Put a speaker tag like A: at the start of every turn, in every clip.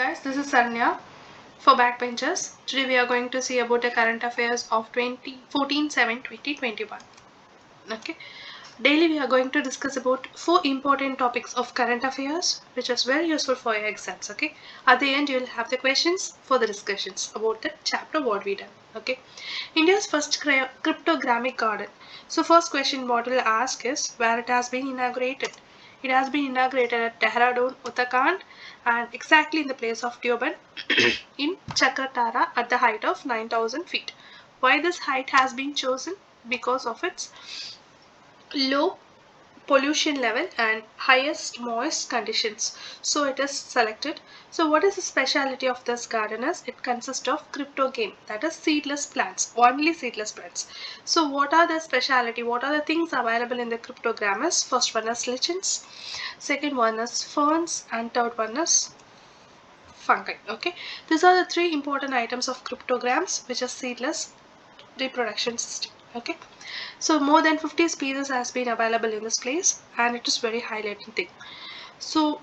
A: guys, this is Sarnya for Backbenchers. Today we are going to see about the current affairs of 2014-7-2021. Okay. Daily we are going to discuss about 4 important topics of current affairs which is very useful for your exams. Okay. At the end you will have the questions for the discussions about the chapter what we done. Okay. India's first cryptographic garden. So first question what will ask is where it has been inaugurated. It has been inaugurated at Dehradun, Uttarakhand, and exactly in the place of Deoband in Chakratara at the height of 9,000 feet. Why this height has been chosen? Because of its low pollution level and highest moist conditions, so it is selected. So what is the speciality of this garden is it consists of cryptogain, that is seedless plants, only seedless plants. So what are the speciality, what are the things available in the cryptogram is first one is lichens, second one is ferns, and third one is fungi. Okay, these are the 3 important items of cryptograms which are seedless reproduction system. Okay, so more than 50 species has been available in this place and it is very highlighting thing. So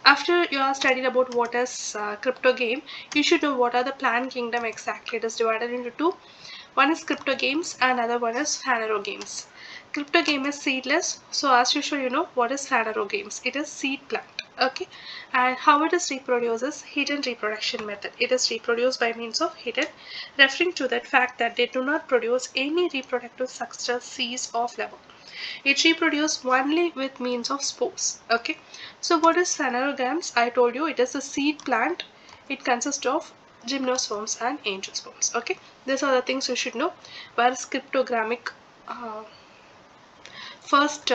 A: after you are studied about what is crypto game, you should know what are the plant kingdom exactly. It is divided into two. One is crypto games and another one is Phanero games. Crypto game is seedless, so as usual you know what is Phanero games. It is seed plant. Okay, and how it is reproduced is hidden reproduction method. It is reproduced by means of hidden, referring to that fact that they do not produce any reproductive structure, seeds or flower. It reproduces only with means of spores. Okay, so what is phanerogams? I told you it is a seed plant. It consists of gymnosperms and angiosperms. Okay, these are the things you should know. Whereas cryptogamic first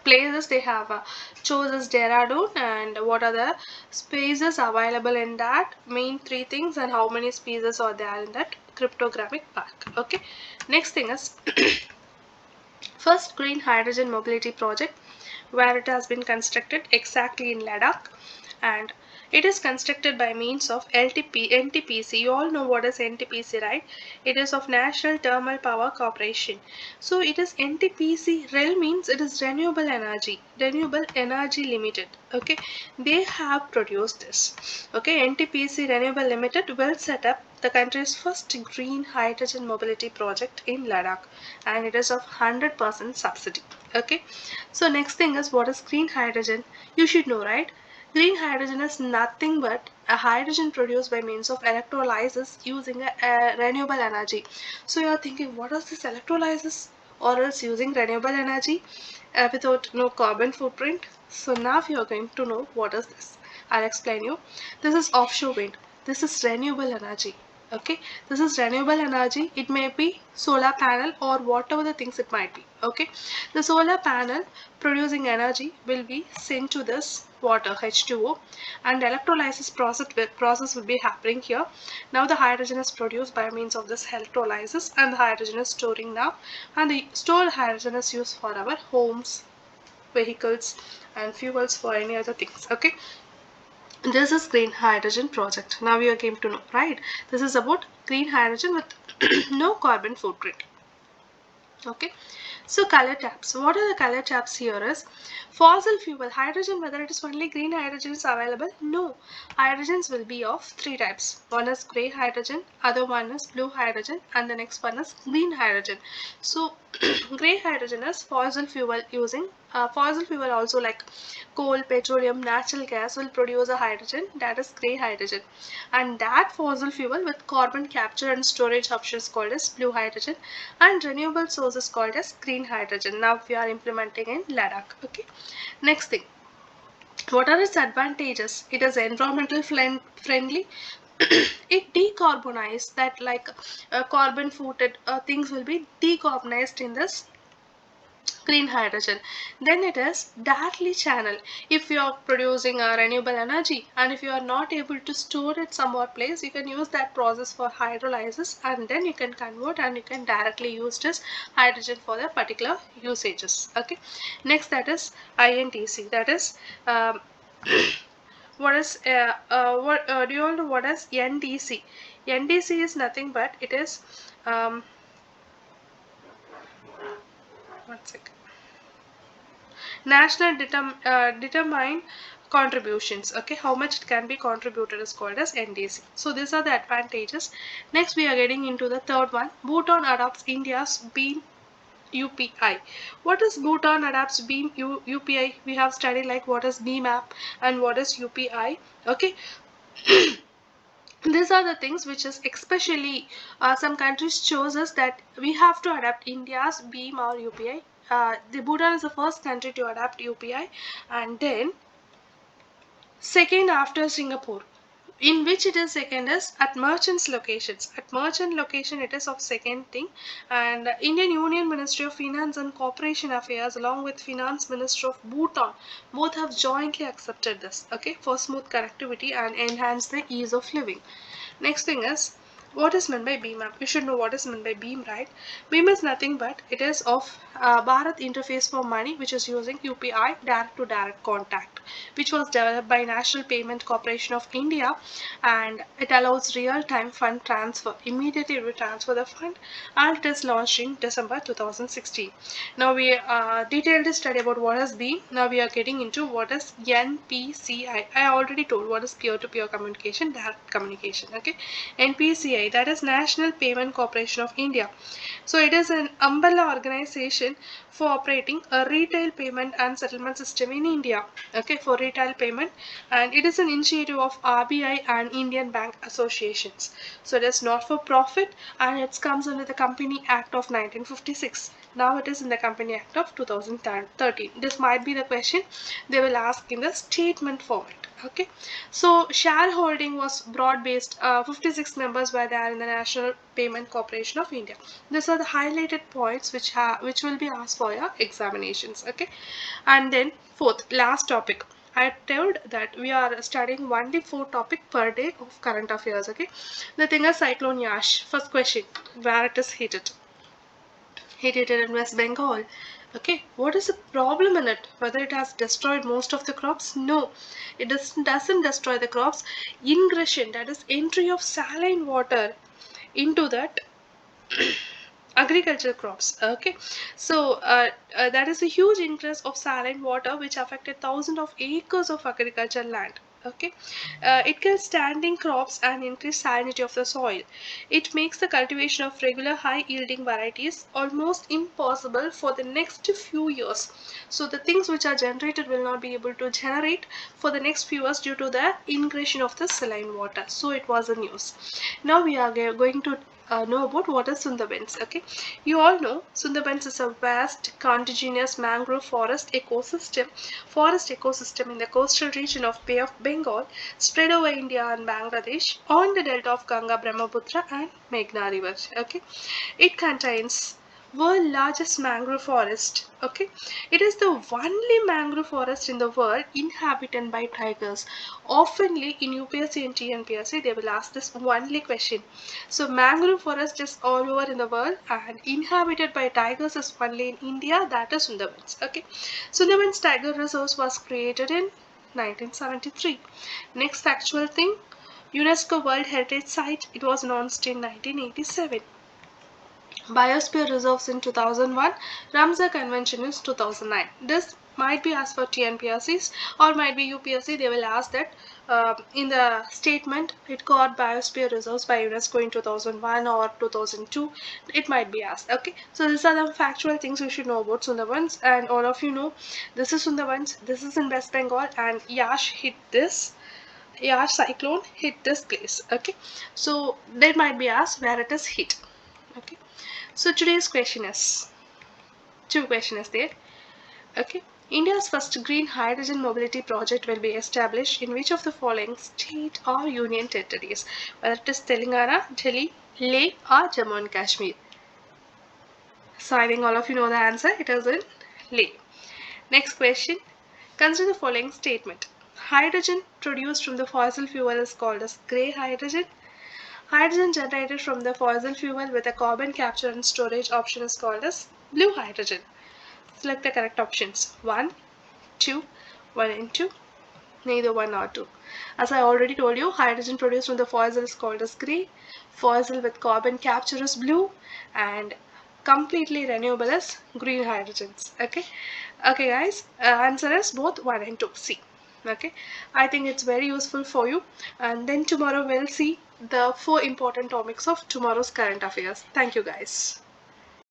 A: places they have chose as Dehradun, and what are the spaces available in that main 3 things and how many species are there in that cryptographic park. Okay, next thing is first green hydrogen mobility project where it has been constructed exactly in Ladakh, and it is constructed by means of NTPC. You all know what is NTPC, right? It is of National Thermal Power Corporation. So it is NTPC. REL means it is Renewable Energy Limited. Okay, they have produced this. Okay, NTPC Renewable Limited will set up the country's first green hydrogen mobility project in Ladakh, and it is of 100% subsidy. Okay, so next thing is what is green hydrogen? You should know, right? Green hydrogen is nothing but a hydrogen produced by means of electrolysis using a renewable energy. So you are thinking, what is this electrolysis? Or else using renewable energy without no carbon footprint? So now you are going to know what is this. I'll explain you. This is offshore wind. This is renewable energy. Okay, this is renewable energy. It may be solar panel or whatever the things it might be. Okay, the solar panel producing energy will be sent to this water H2O, and electrolysis process will be happening here. Now the hydrogen is produced by means of this electrolysis, and the hydrogen is storing now, and the stored hydrogen is used for our homes, vehicles, and fuels for any other things. Okay, this is green hydrogen project. Now you came to know, right? This is about green hydrogen with no carbon footprint. Okay, so color tabs. What are the color tabs here is fossil fuel hydrogen, whether it is only green hydrogen is available? No, hydrogens will be of 3 types. One is gray hydrogen, other one is blue hydrogen, and the next one is green hydrogen. So gray hydrogen is fossil fuel using fossil fuel also like coal, petroleum, natural gas will produce a hydrogen, that is gray hydrogen, and that fossil fuel with carbon capture and storage options called as blue hydrogen, and renewable sources called as green hydrogen. Now we are implementing in Ladakh. Okay, next thing, what are its advantages? It is environmental friendly. It decarbonized, that like carbon footed things will be decarbonized in this green hydrogen. Then it is directly channel. If you are producing a renewable energy and if you are not able to store it somewhere place, you can use that process for hydrolysis, and then you can convert and you can directly use this hydrogen for the particular usages. Okay, next, that is INTC, that is what is what do you all know what is NDC? NDC is nothing but it is one second, National Determined contributions. Okay, how much it can be contributed is called as NDC. So these are the advantages. Next we are getting into the third one. Bhutan adopts India's beam UPI. What is Bhutan adapts beam UPI? We have studied like what is BMAP and what is UPI. Okay, these are the things which is especially some countries chose us that we have to adapt India's beam or UPI. The Bhutan is the first country to adapt UPI, and then second after Singapore. In which it is second is at merchants locations. At merchant location it is of second thing, and Indian Union Ministry of Finance and Corporation Affairs along with Finance Minister of Bhutan both have jointly accepted this, okay, for smooth connectivity and enhance the ease of living. Next thing is what is meant by BMAP. You should know what is meant by BEAM, right? BEAM is nothing but it is of Bharat Interface for Money, which is using UPI direct to direct contact, which was developed by National Payment Corporation of India, and it allows real-time fund transfer. Immediately we transfer the fund, and it is launched in December 2016. Now we detailed study about what is BEAM. Now we are getting into what is NPCI. I already told what is peer-to-peer communication, direct communication. Okay, NPCI, that is National Payment Corporation of India. So it is an umbrella organization for operating a retail payment and settlement system in India. Okay, for retail payment, and it is an initiative of RBI and Indian Bank Associations. So it is not for profit, and it comes under the Company Act of 1956. Now it is in the Company Act of 2013. This might be the question they will ask in the statement format. Okay, so shareholding was broad based. 56 members were there in the National Payment Corporation of India. These are the highlighted points which will be asked for your examinations. Okay, and then fourth, last topic. I told that we are studying only 4 topics per day of current affairs. Okay, the thing is Cyclone Yash. First question, where it is heated? Heated in West Bengal. Okay, what is the problem in it? Whether it has destroyed most of the crops? No, it doesn't destroy the crops. Ingression, that is entry of saline water into that agricultural crops. Okay, so that is a huge increase of saline water which affected thousands of acres of agricultural land. Okay, it kills standing crops and increase salinity of the soil. It makes the cultivation of regular high yielding varieties almost impossible for the next few years. So the things which are generated will not be able to generate for the next few years due to the ingression of the saline water. So it was a news. Now we are going to know about what is Sundarbans. Okay, you all know Sundarbans is a vast contiguous mangrove forest ecosystem in the coastal region of Bay of Bengal, spread over India and Bangladesh on the delta of Ganga, Brahmaputra and Meghna rivers. Okay, it contains world largest mangrove forest. Okay, it is the only mangrove forest in the world inhabited by tigers. Oftenly in UPSC and TNPSC they will ask this only question. So mangrove forest is all over in the world and inhabited by tigers is only in India, that is Sundarbans. Okay, Sundarbans Tiger Reserve was created in 1973. Next factual thing, UNESCO World Heritage Site, it was announced in 1987. Biosphere reserves in 2001, Ramsar Convention is 2009. This might be asked for TNPSCs or might be UPSC. They will ask that in the statement it got biosphere reserves by UNESCO in 2001 or 2002. It might be asked. Okay, so these are the factual things you should know about Sundarbans, and all of you know this is Sundarbans. This is in West Bengal, and Yash hit this. Yash cyclone hit this place. Okay, so they might be asked where it is hit. Okay, so today's question is, two questions there. Okay, India's first green hydrogen mobility project will be established in which of the following state or union territories? Whether it is Telangana, Delhi, Leh or Jammu and Kashmir. So I think all of you know the answer. It is in Leh. Next question. Consider the following statement. Hydrogen produced from the fossil fuel is called as grey hydrogen. Hydrogen generated from the fossil fuel with a carbon capture and storage option is called as blue hydrogen. Select the correct options. 1, 2, 1 and 2. Neither 1 nor 2. As I already told you, hydrogen produced from the fossil is called as grey. Fossil with carbon capture is blue. And completely renewable is green hydrogens. Okay. Okay guys, answer is both 1 and 2. C. Okay, I think it's very useful for you. And then tomorrow we'll see the 4 important topics of tomorrow's current affairs. Thank you guys.